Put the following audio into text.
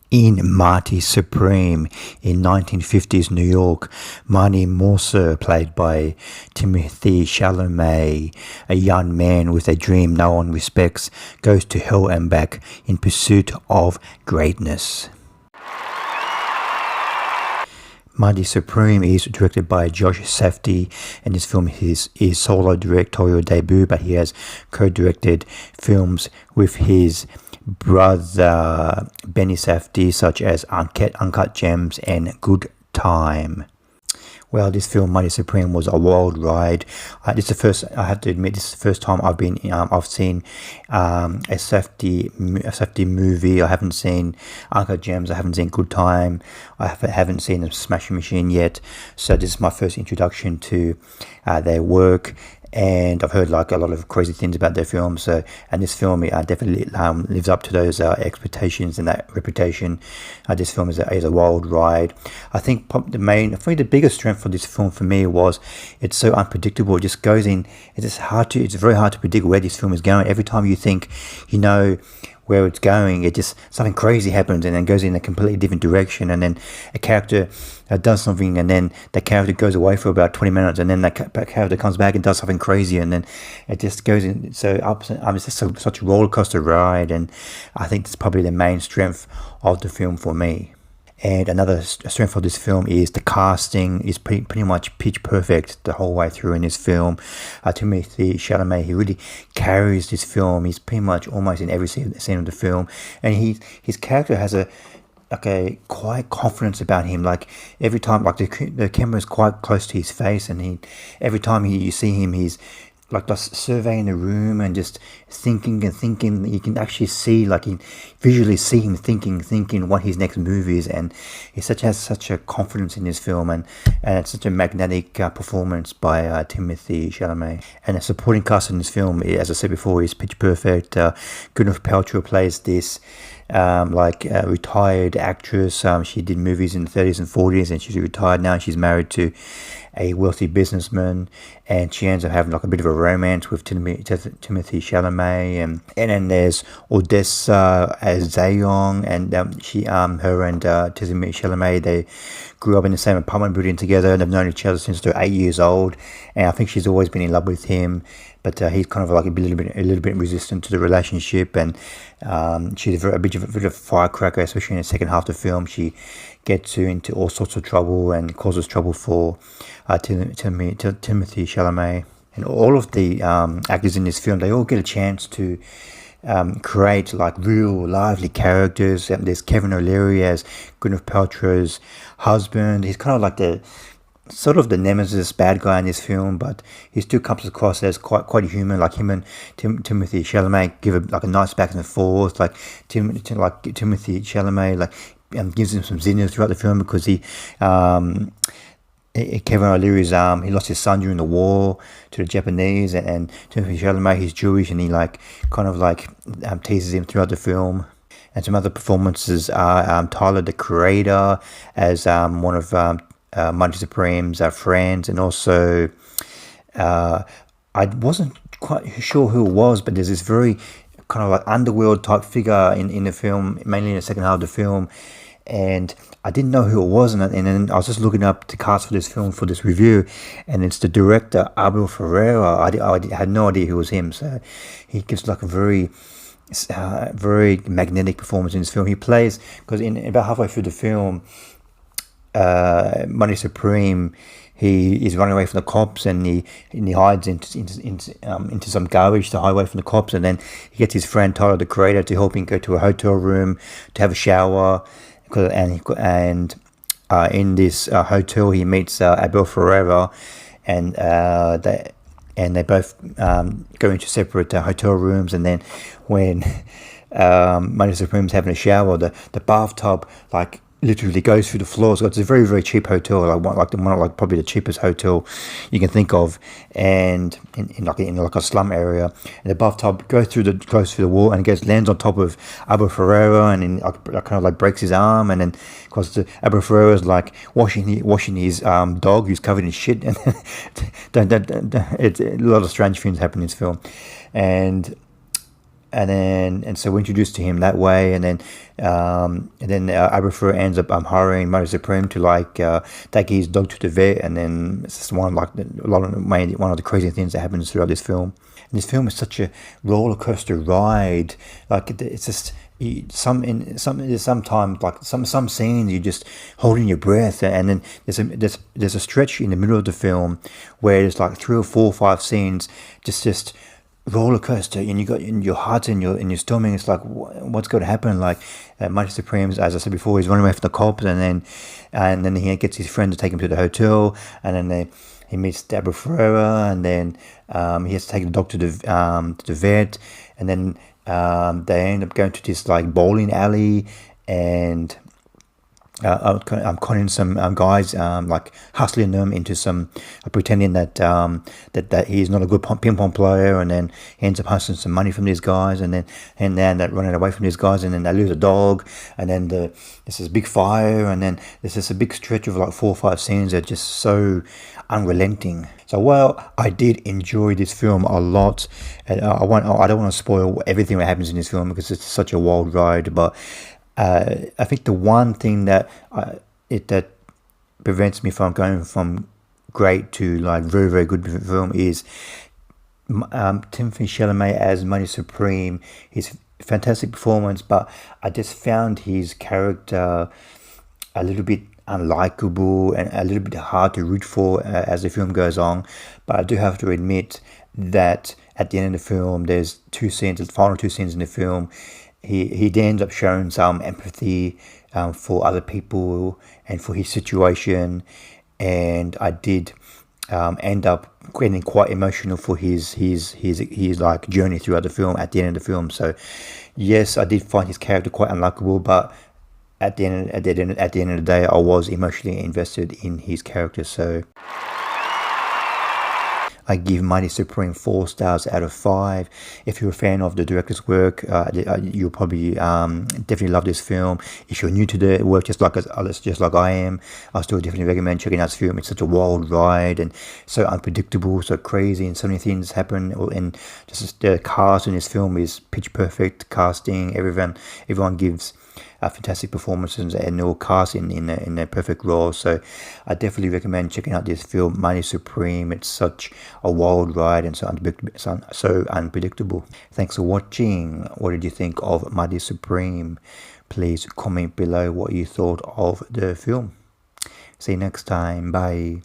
In Marty Supreme in 1950s New York, Marty Mauser, played by Timothée Chalamet, a young man with a dream no one respects, goes to hell and back in pursuit of greatness. Marty Supreme is directed by Josh Safdie, and this film is his solo directorial debut, but he has co-directed films with his brother Benny Safdie, such as Uncut Gems and Good Time. Well, this film, Marty Supreme, was a wild ride. This is the first. I have to admit, this is the first time I've seen a Safdie movie. I haven't seen Uncut Gems. I haven't seen Good Time. I haven't seen a Smashing Machine yet. So this is my first introduction to their work. And I've heard like a lot of crazy things about their films. And this film definitely lives up to those expectations and that reputation. This film is a wild ride. I think the biggest strength for this film for me was it's so unpredictable. It just goes in. It's very hard to predict where this film is going. Every time you think you know where it's going, it just something crazy happens and then goes in a completely different direction, and then a character does something, and then the character goes away for about 20 minutes, and then that character comes back and does something crazy, and then it just goes in so up. It's just such a roller coaster ride, and I think that's probably the main strength of the film for me. And another strength of this film is the casting is pretty much pitch perfect the whole way through in this film. Timothée Chalamet, he really carries this film. He's pretty much almost in every scene of the film, and his character has a quiet confidence about him. Like every time, like the camera is quite close to his face, and every time you see him, he's like just surveying the room and just thinking. You can actually see, like, you visually see him thinking what his next move is, and he has such a confidence in this film, and it's such a magnetic performance by Timothée Chalamet. And the supporting cast in this film, as I said before, is pitch perfect. Gwyneth Paltrow plays this retired actress. She did movies in the 30s and 40s, and she's retired now. She's married to a wealthy businessman, and she ends up having like a bit of a romance with Timothée Chalamet, and then there's Odessa as Zayong, and her and Timothée Chalamet, they grew up in the same apartment building together, and they've known each other since they're 8 years old, and I think she's always been in love with him, but he's kind of like a little bit resistant to the relationship, and she's a bit of a firecracker, especially in the second half of the film. She gets into all sorts of trouble and causes trouble for Timothée Chalamet. And all of the actors in this film, they all get a chance to create like real lively characters. There's Kevin O'Leary as Gwyneth Paltrow's husband. He's kind of like the nemesis bad guy in this film, but he still comes across as quite human. Like him and Timothée Chalamet give a nice back and forth. Like Timothée Chalamet gives him some zingers throughout the film, because Kevin O'Leary's he lost his son during the war to the Japanese, and Timothée Chalamet, he's Jewish, and he teases him throughout the film. And some other performances are Tyler the Creator as one of Marty Supreme's friends, and also I wasn't quite sure who it was, but there's this very kind of like underworld type figure in the film, mainly in the second half of the film, and I didn't know who it was, and then I was just looking up the cast for this film for this review, and it's the director Abel Ferrara. I had no idea who was him, so he gives like a very magnetic performance in this film. He plays, because in about halfway through the film, Marty Supreme, he is running away from the cops, and he hides into some garbage to hide away from the cops, and then he gets his friend Tyler the Creator to help him go to a hotel room to have a shower, and in this hotel he meets Abel Ferrara, and they both go into separate hotel rooms, and then when Marty Supreme's having a shower, the bathtub literally goes through the floors. It's a very, very cheap hotel, probably the cheapest hotel you can think of, and in a slum area. And the bathtub goes through the wall and lands on top of Abel Ferrara, and then breaks his arm. And then of course Abel Ferrara's washing his dog who's covered in shit, and it's a lot of strange things happen in this film. And and so we're introduced to him that way, and then Abel Ferrara ends up hiring Marty Supreme to take his dog to the vet, and then it's just one of the crazy things that happens throughout this film. And this film is such a roller coaster ride. It's just sometimes some scenes you just holding your breath, and then there's a stretch in the middle of the film where there's like 3 or 4 or 5 scenes just roller coaster, and you got in your heart and your stomach. It's like, what's going to happen? Marty Supreme, as I said before, he's running away from the cops, and then he gets his friend to take him to the hotel, and then he meets Abel Ferrara, and then he has to take the dog to the vet, and then they end up going to this bowling alley, and I'm conning some guys, hustling them into pretending that he's not a good ping pong player, and then he ends up hustling some money from these guys, and then they're running away from these guys, and then they lose a dog, and then there's this big fire, and then there's just a big stretch of 4 or 5 scenes that are just so unrelenting. So while I did enjoy this film a lot, and I don't want to spoil everything that happens in this film because it's such a wild ride, but I think the one thing that prevents me from going from great to very, very good film is Timothée Chalamet as Marty Supreme. His fantastic performance, but I just found his character a little bit unlikable and a little bit hard to root for as the film goes on. But I do have to admit that at the end of the film, there's the final 2 scenes in the film. He then ends up showing some empathy for other people and for his situation, and I did end up getting quite emotional for his journey throughout the film at the end of the film. So yes, I did find his character quite unlikable, but at the end of the day, I was emotionally invested in his character. So I give Marty Supreme 4 stars out of 5. If you're a fan of the director's work, you'll probably definitely love this film. If you're new to the work, just like I am, I still definitely recommend checking out this film. It's such a wild ride and so unpredictable, so crazy, and so many things happen. And just the cast in this film is pitch perfect casting. Everyone gives fantastic performances, and they're all cast in their perfect role. So I definitely recommend checking out this film, Marty Supreme. It's such a wild ride and so unpredictable. Thanks for watching. What did you think of Marty Supreme? Please comment below what you thought of the film. See you next time. Bye.